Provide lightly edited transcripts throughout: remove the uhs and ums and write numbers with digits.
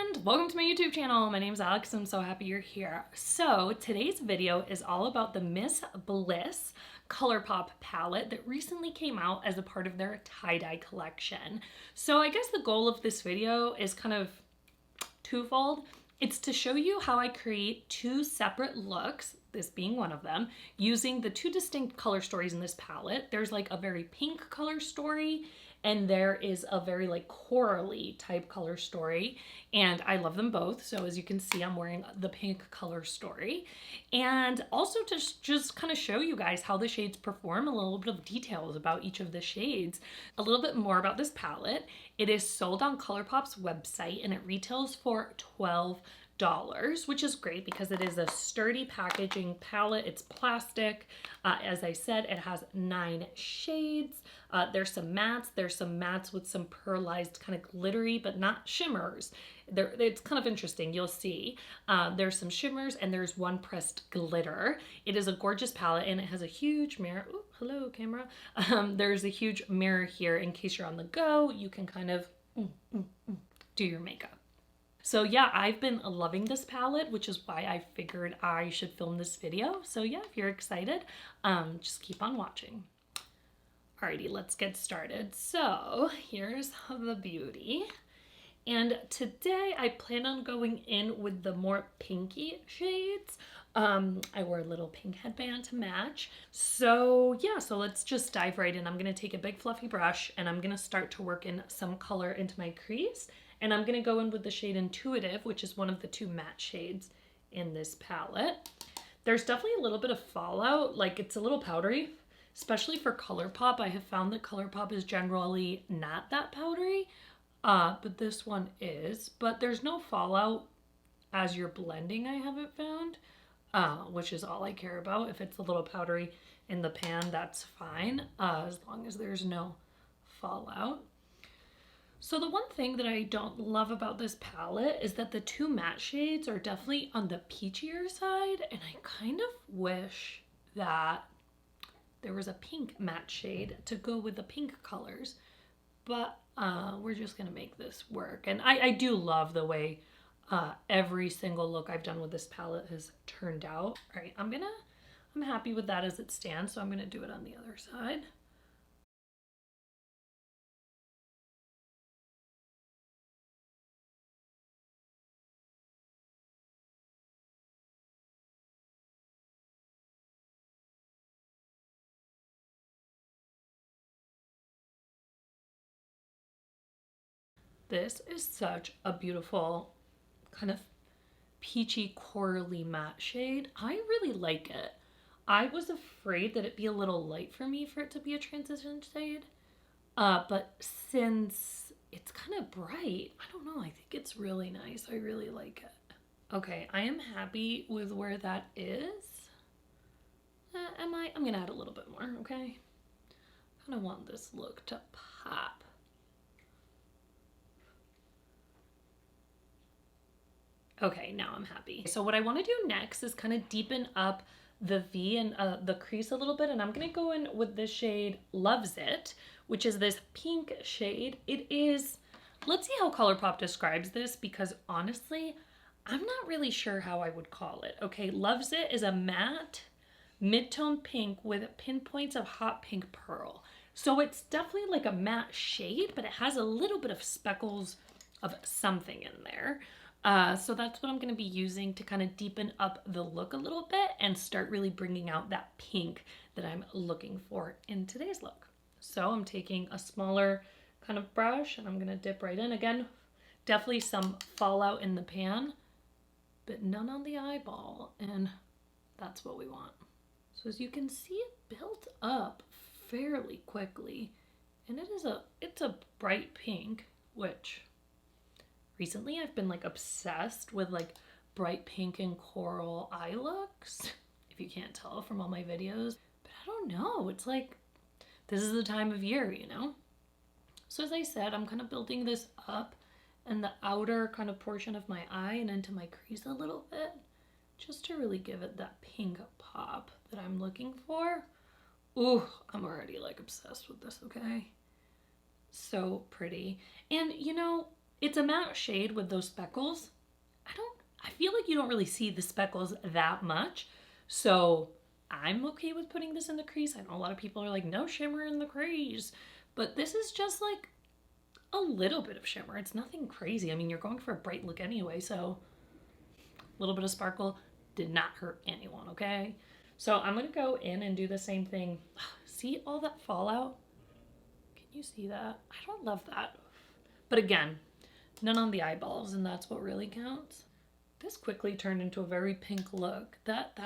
friend, welcome to my YouTube channel. My name's Alex. I'm so happy you're here. So today's video is all about the Miss Bliss Colourpop palette that recently came out as a part of their tie-dye collection. So I guess the goal of this video is kind of twofold. It's to show you how I create two separate looks, this being one of them, using the two distinct color stories in this palette. There's like a very pink color story and there is a very like corally type color story, and I love them both. So as you can see, I'm wearing the pink color story, and also to just kind of show you guys how the shades perform, a little bit of details about each of the shades, a little bit more about this palette. It is sold on Colourpop's website and it retails for $12, which is great because it is a sturdy packaging palette. It's plastic. As I said, it has 9 shades. There's some mattes with some pearlized kind of glittery, but not shimmers. It's kind of interesting, you'll see. There's some shimmers and there's one pressed glitter. It is a gorgeous palette and it has a huge mirror. Ooh, hello camera. There's a huge mirror here in case you're on the go. You can kind of do your makeup. So yeah, I've been loving this palette, which is why I figured I should film this video. So yeah, if you're excited, just keep on watching. Alrighty, let's get started. So here's the beauty. And today I plan on going in with the more pinky shades. I wore a little pink headband to match. So yeah, so let's just dive right in. I'm gonna take a big fluffy brush and I'm gonna start to work in some color into my crease. And I'm gonna go in with the shade Intuitive, which is one of the 2 matte shades in this palette. There's definitely a little bit of fallout, like it's a little powdery, especially for Colourpop. I have found that Colourpop is generally not that powdery, but this one is. But there's no fallout as you're blending, I haven't found, which is all I care about. If it's a little powdery in the pan, that's fine, as long as there's no fallout. So the one thing that I don't love about this palette is that the 2 matte shades are definitely on the peachier side, and I kind of wish that there was a pink matte shade to go with the pink colors, but we're just gonna make this work. And I do love the way every single look I've done with this palette has turned out. All right, I'm happy with that as it stands, so I'm gonna do it on the other side. This is such a beautiful kind of peachy corally matte shade. I really like it. I was afraid that it'd be a little light for me for it to be a transition shade. But since it's kind of bright, I don't know, I think it's really nice. I really like it. Okay, I am happy with where that is. I'm gonna add a little bit more, okay? I kind of want this look to pop. Okay, now I'm happy. So what I want to do next is kind of deepen up the V and the crease a little bit, and I'm going to go in with the shade Loves It, which is this pink shade. It is, let's see how Colourpop describes this, because honestly, I'm not really sure how I would call it. Okay, Loves It is a matte mid-tone pink with pinpoints of hot pink pearl. So it's definitely like a matte shade, but it has a little bit of speckles of something in there. So that's what I'm going to be using to kind of deepen up the look a little bit and start really bringing out that pink that I'm looking for in today's look. So I'm taking a smaller kind of brush and I'm going to dip right in. Again, definitely some fallout in the pan, but none on the eyeball, and that's what we want. So as you can see, it built up fairly quickly, and it's a bright pink, which recently I've been like obsessed with like bright pink and coral eye looks, if you can't tell from all my videos. But I don't know, it's like this is the time of year, you know? So as I said, I'm kind of building this up in the outer kind of portion of my eye and into my crease a little bit, just to really give it that pink pop that I'm looking for. Ooh, I'm already like obsessed with this, okay? So pretty. And you know, It's a matte shade with those speckles. I feel like you don't really see the speckles that much. So I'm okay with putting this in the crease. I know a lot of people are like, no shimmer in the crease. But this is just like a little bit of shimmer. It's nothing crazy. I mean, you're going for a bright look anyway, so a little bit of sparkle did not hurt anyone, okay? So I'm gonna go in and do the same thing. See all that fallout? Can you see that? I don't love that. But again, none on the eyeballs, and that's what really counts. This quickly turned into a very pink look. That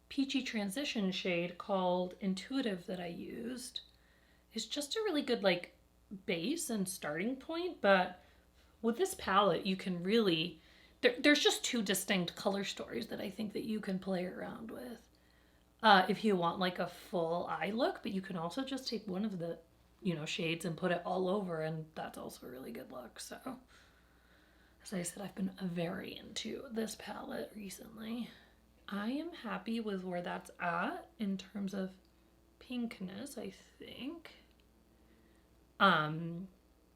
peachy transition shade called Intuitive that I used is just a really good like base and starting point, but with this palette you can really, there's just two distinct color stories that I think that you can play around with if you want like a full eye look, but you can also just take one of the, you know, shades and put it all over, and that's also a really good look. So as I said, I've been very into this palette recently. I am happy with where that's at in terms of pinkness, I think.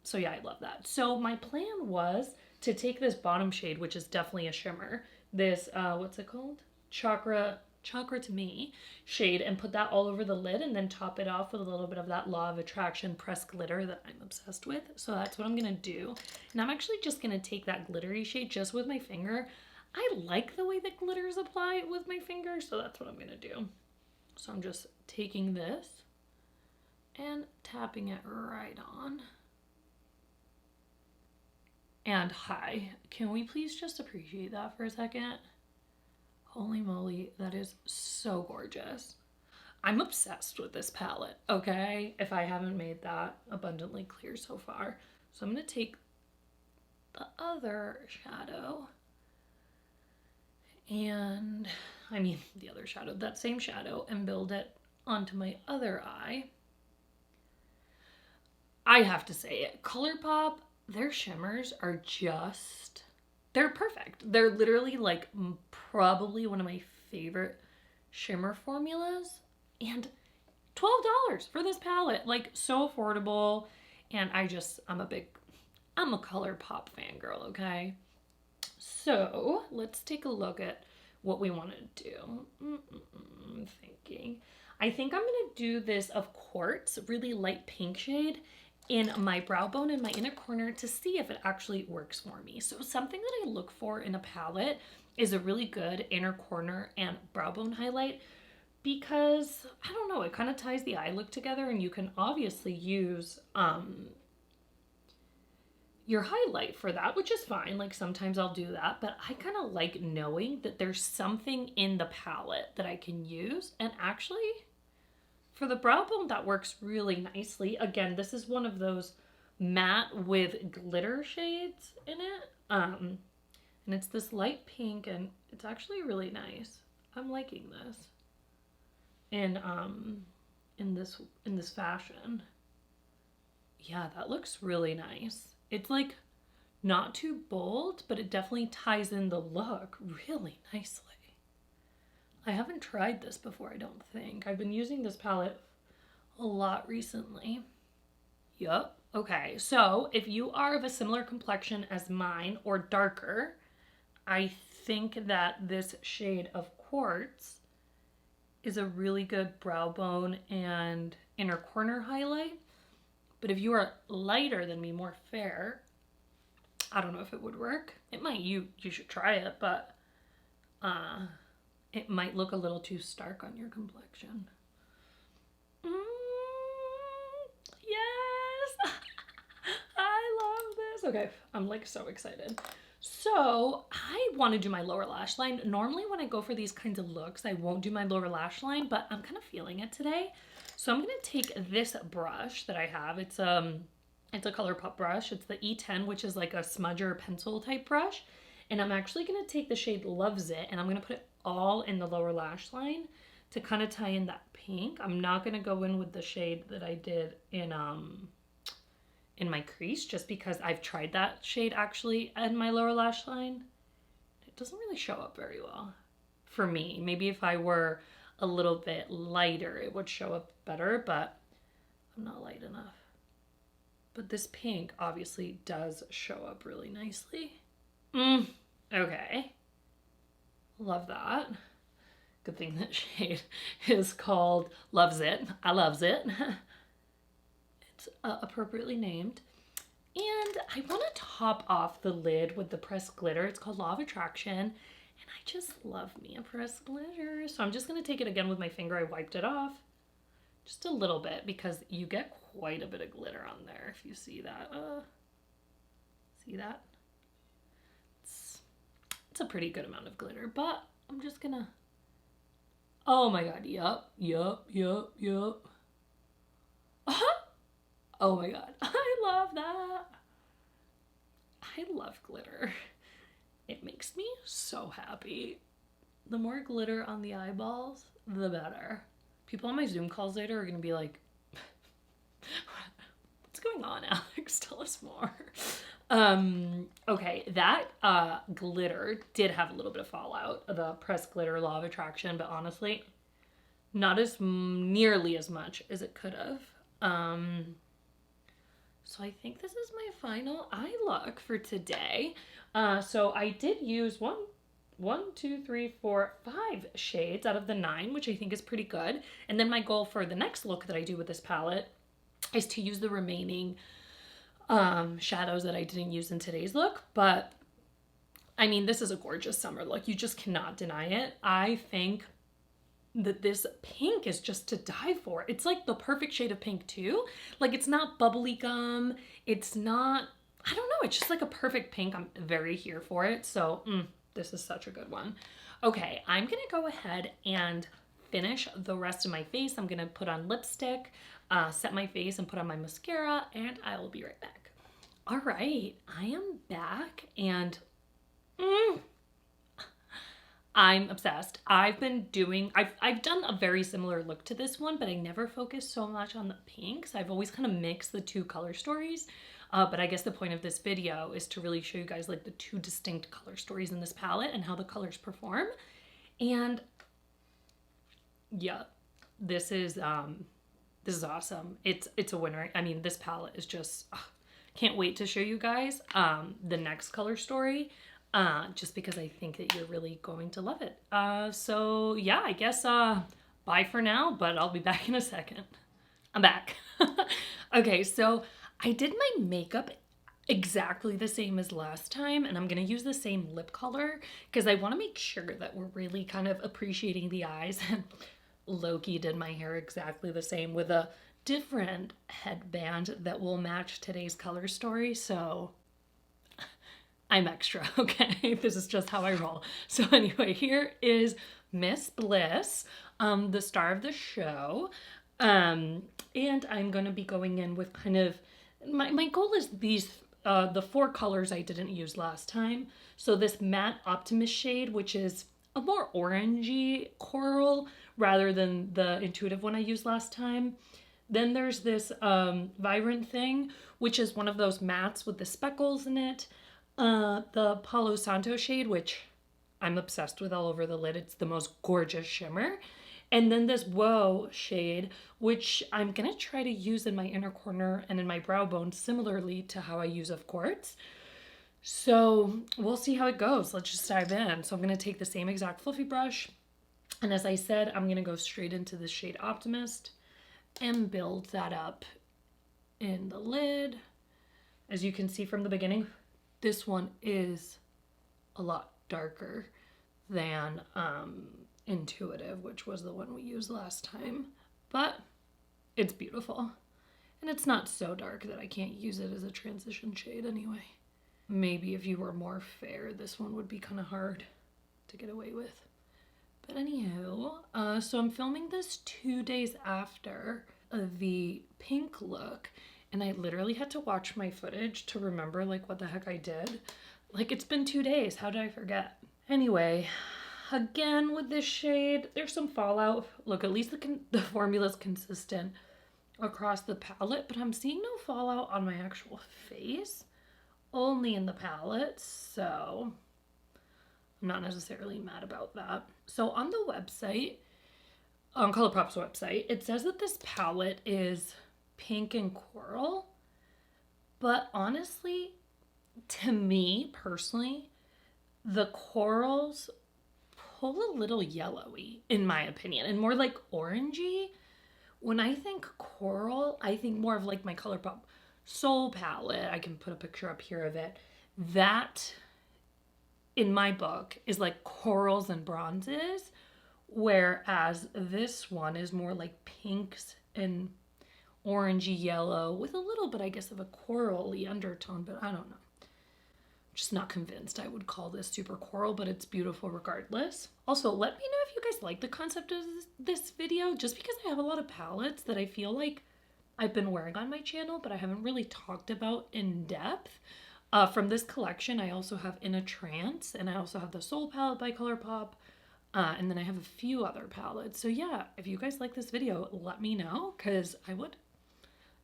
So yeah, I love that. So my plan was to take this bottom shade, which is definitely a shimmer, this, what's it called? Chakra to Me shade, and put that all over the lid and then top it off with a little bit of that Law of Attraction pressed glitter that I'm obsessed with. So that's what I'm gonna do. And I'm actually just gonna take that glittery shade just with my finger. I like the way that glitters apply with my finger, so that's what I'm gonna do. So I'm just taking this and tapping it right on. And hi, can we please just appreciate that for a second? Holy moly, that is so gorgeous. I'm obsessed with this palette, okay? If I haven't made that abundantly clear so far. So I'm gonna take the other shadow and, I mean the other shadow, that same shadow, and build it onto my other eye. I have to say it, Colourpop, their shimmers are just, they're perfect. They're literally like probably one of my favorite shimmer formulas, and $12 for this palette, like so affordable. And I'm a Colourpop fangirl, okay? So let's take a look at what we want to do. I'm thinking, I think I'm gonna do this of Quartz, really light pink shade, in my brow bone in my inner corner to see if it actually works for me. So something that I look for in a palette is a really good inner corner and brow bone highlight, because I don't know, it kind of ties the eye look together, and you can obviously use your highlight for that, which is fine. Like sometimes I'll do that, but I kind of like knowing that there's something in the palette that I can use. And actually for the brow bone, that works really nicely. Again, this is one of those matte with glitter shades in it. And it's this light pink, and it's actually really nice. I'm liking this in this fashion. Yeah, that looks really nice. It's like not too bold, but it definitely ties in the look really nicely. I haven't tried this before, I don't think. I've been using this palette a lot recently. Yup. Okay, so if you are of a similar complexion as mine or darker, I think that this shade of Quartz is a really good brow bone and inner corner highlight. But if you are lighter than me, more fair, I don't know if it would work. It might, you should try it, but it might look a little too stark on your complexion. Yes! I love this. Okay, I'm like so excited. So I want to do my lower lash line. Normally when I go for these kinds of looks, I won't do my lower lash line, but I'm kind of feeling it today. So I'm going to take this brush that I have. It's a Colourpop brush. It's the E10, which is like a smudger pencil type brush. And I'm actually going to take the shade Loves It, and I'm going to put it all in the lower lash line to kind of tie in that pink. I'm not going to go in with the shade that I did in my crease, just because I've tried that shade actually in my lower lash line. It doesn't really show up very well for me. Maybe if I were a little bit lighter, it would show up better, but I'm not light enough. but this pink obviously does show up really nicely. Okay. Love that. Good thing that shade is called Loves It. I loves it. It's appropriately named. And I want to top off the lid with the pressed glitter. It's called Law of Attraction. And I just love me a pressed glitter. So I'm just going to take it again with my finger. I wiped it off. Just a little bit because you get quite a bit of glitter on there if you see that. See that? It's a pretty good amount of glitter, but I'm just going to... Oh my god, yup. Oh my god, I love that. I love glitter. It makes me so happy. The more glitter on the eyeballs, the better. People on my Zoom calls later are gonna be like, what's going on, Alex? Tell us more. Okay, that glitter did have a little bit of fallout, the pressed glitter Law of Attraction, but honestly, not as nearly as much as it could have. So I think this is my final eye look for today. So I did use 5 shades out of the 9, which I think is pretty good. And then my goal for the next look that I do with this palette is to use the remaining shadows that I didn't use in today's look. But I mean, this is a gorgeous summer look. You just cannot deny it. I think that this pink is just to die for. It's like the perfect shade of pink too. Like, it's not bubbly gum. It's not, I don't know. It's just like a perfect pink. I'm very here for it. So this is such a good one. Okay, I'm gonna go ahead and finish the rest of my face. I'm gonna put on lipstick, set my face, and put on my mascara, and I will be right back. All right, I am back, and I'm obsessed. I've done a very similar look to this one, but I never focused so much on the pinks. I've always kind of mixed the two color stories. But I guess the point of this video is to really show you guys like the two distinct color stories in this palette and how the colors perform. And yeah, this is awesome. It's a winner. I mean, this palette is just, can't wait to show you guys the next color story. Just because I think that you're really going to love it. So yeah, I guess bye for now, but I'll be back in a second. I'm back. Okay, so I did my makeup exactly the same as last time, and I'm gonna use the same lip color because I want to make sure that we're really kind of appreciating the eyes. And Loki did my hair exactly the same with a different headband that will match today's color story, so I'm extra, okay? This is just how I roll. So anyway, here is Miss Bliss, the star of the show. And I'm gonna be going in with kind of, my goal is these, the 4 colors I didn't use last time. So this matte Optimist shade, which is a more orangey coral rather than the intuitive one I used last time. Then there's this Vibrant thing, which is one of those mattes with the speckles in it. The Palo Santo shade, which I'm obsessed with all over the lid. It's the most gorgeous shimmer. And then this Whoa shade, which I'm gonna try to use in my inner corner and in my brow bone, similarly to how I use Of Quartz. So we'll see how it goes. Let's just dive in. So I'm gonna take the same exact fluffy brush. And as I said, I'm gonna go straight into the shade Optimist and build that up in the lid. As you can see from the beginning, this one is a lot darker than Intuitive, which was the one we used last time, but it's beautiful. And it's not so dark that I can't use it as a transition shade anyway. Maybe if you were more fair, this one would be kind of hard to get away with. But anywho, so I'm filming this 2 days after the pink look, and I literally had to watch my footage to remember like what the heck I did. Like, it's been 2 days, how did I forget? Anyway, again with this shade, there's some fallout. Look, at least the formula's consistent across the palette, but I'm seeing no fallout on my actual face, only in the palette, so I'm not necessarily mad about that. So on the website, on Colourpop's website, it says that this palette is pink and coral, But honestly, to me personally, the corals pull a little yellowy in my opinion, and more like orangey. When I think coral, I think more of like my Colourpop Soul palette. I can put a picture up here of it. That, in my book, is like corals and bronzes, whereas this one is more like pinks and orangey yellow with a little bit, I guess, of a corally undertone, but I don't know. Just not convinced I would call this super coral, but it's beautiful regardless. Also, let me know if you guys like the concept of this video, just because I have a lot of palettes that I feel like I've been wearing on my channel, but I haven't really talked about in depth. From this collection, I also have In a Trance, and I also have the Soul palette by Colourpop, and then I have a few other palettes. So yeah, if you guys like this video, let me know, because I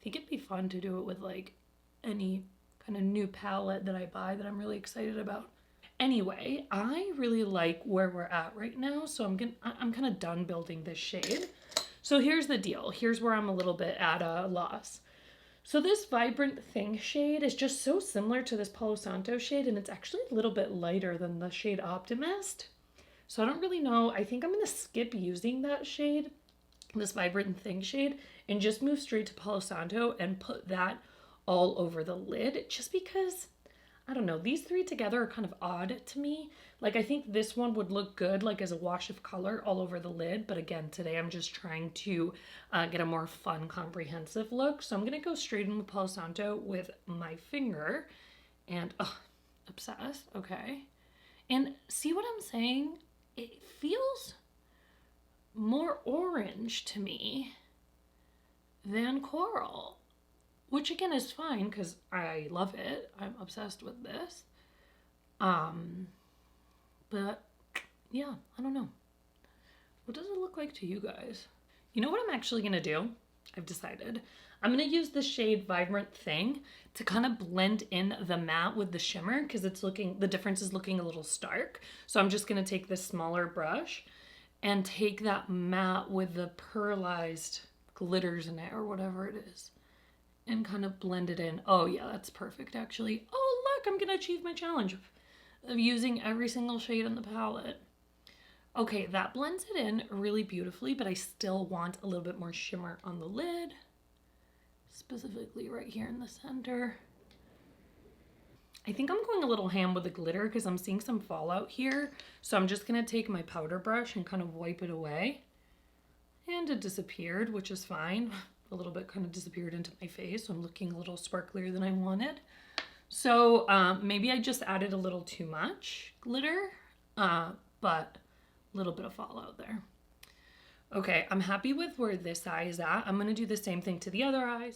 think it'd be fun to do it with like any kind of new palette that I buy that I'm really excited about. Anyway, I really like where we're at right now, so I'm kind of done building this shade. So here's the deal. Here's where I'm a little bit at a loss. So this Vibrant Thing shade is just so similar to this Palo Santo shade, and it's actually a little bit lighter than the shade Optimist. So I don't really know. I think I'm going to skip using that shade, this Vibrant Thing shade, and just move straight to Palo Santo and put that all over the lid, just because, I don't know, these three together are kind of odd to me. Like, I think this one would look good like as a wash of color all over the lid, but again, today I'm just trying to get a more fun, comprehensive look. So I'm gonna go straight in with Palo Santo with my finger, and obsessed. Okay, and see what I'm saying? It feels more orange to me than coral, which again is fine because I love it. I'm obsessed with this. But yeah, I don't know. What does it look like to you guys? You know what I'm actually gonna do? I've decided. I'm gonna use the shade Vibrant Thing to kind of blend in the matte with the shimmer, because the difference is looking a little stark. So I'm just gonna take this smaller brush and take that matte with the pearlized glitters in it, or whatever it is, and kind of blend it in. Oh yeah, that's perfect actually. Oh look, I'm gonna achieve my challenge of using every single shade in the palette. Okay, that blends it in really beautifully, but I still want a little bit more shimmer on the lid, specifically right here in the center. I think I'm going a little ham with the glitter because I'm seeing some fallout here. So I'm just gonna take my powder brush and kind of wipe it away. And it disappeared, which is fine. A little bit kind of disappeared into my face, so I'm looking a little sparklier than I wanted. So maybe I just added a little too much glitter, but a little bit of fallout there. Okay, I'm happy with where this eye is at. I'm gonna do the same thing to the other eye.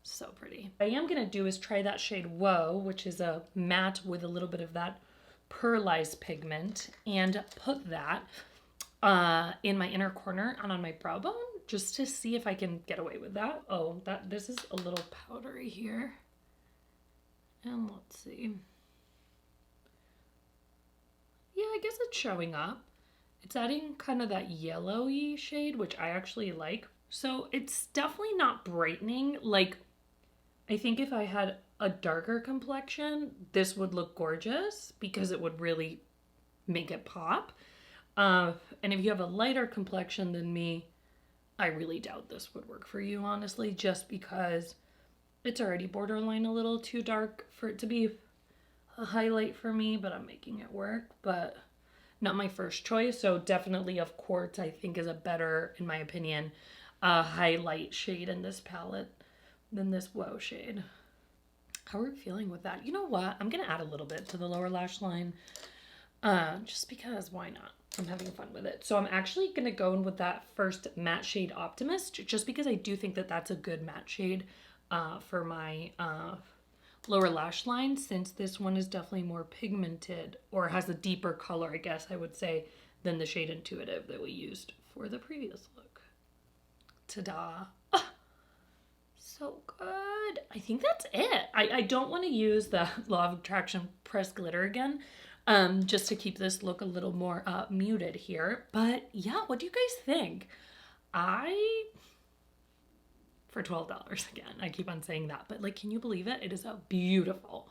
So pretty. What I am gonna do is try that shade Whoa, which is a matte with a little bit of that pearlized pigment, and put that in my inner corner and on my brow bone, just to see if I can get away with that. Oh, this is a little powdery here. And let's see. Yeah, I guess it's showing up. It's adding kind of that yellowy shade, which I actually like. So it's definitely not brightening. Like, I think if I had a darker complexion, this would look gorgeous because it would really make it pop. And if you have a lighter complexion than me, I really doubt this would work for you, honestly, just because it's already borderline a little too dark for it to be a highlight for me, but I'm making it work. But not my first choice, so definitely of Quartz I think is a better, in my opinion, highlight shade in this palette than this Whoa shade. How are we feeling with that? You know what? I'm gonna add a little bit to the lower lash line, just because, why not? I'm having fun with it. So I'm actually gonna go in with that first matte shade Optimist, just because I do think that that's a good matte shade for my lower lash line, since this one is definitely more pigmented, or has a deeper color, I guess I would say, than the shade Intuitive that we used for the previous look. Ta-da. So good. I think that's it. I don't want to use the Law of Attraction pressed glitter again, just to keep this look a little more muted here. But yeah, what do you guys think? I for $12 again. I keep on saying that, but like, can you believe it? It is a beautiful,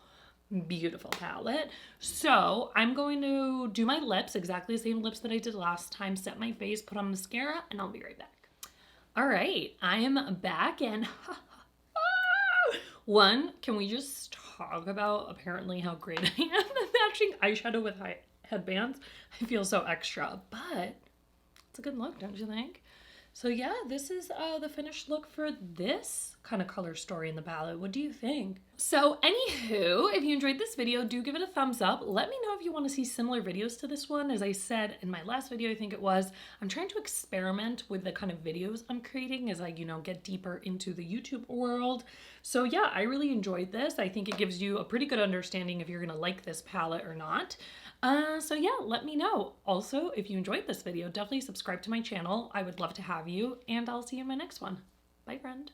beautiful palette. So I'm going to do my lips, exactly the same lips that I did last time, set my face, put on mascara, and I'll be right back. All right, I am back, and one, can we just talk about apparently how great I am at matching eyeshadow with headbands? I feel so extra, but it's a good look, don't you think? So yeah, this is the finished look for this kind of color story in the palette. What do you think? So anywho, if you enjoyed this video, do give it a thumbs up. Let me know if you want to see similar videos to this one. As I said in my last video, I think it was, I'm trying to experiment with the kind of videos I'm creating as I, you know, get deeper into the YouTube world. So yeah, I really enjoyed this. I think it gives you a pretty good understanding if you're gonna like this palette or not. So yeah, let me know. Also, if you enjoyed this video, definitely subscribe to my channel. I would love to have you, and I'll see you in my next one. Bye, friend.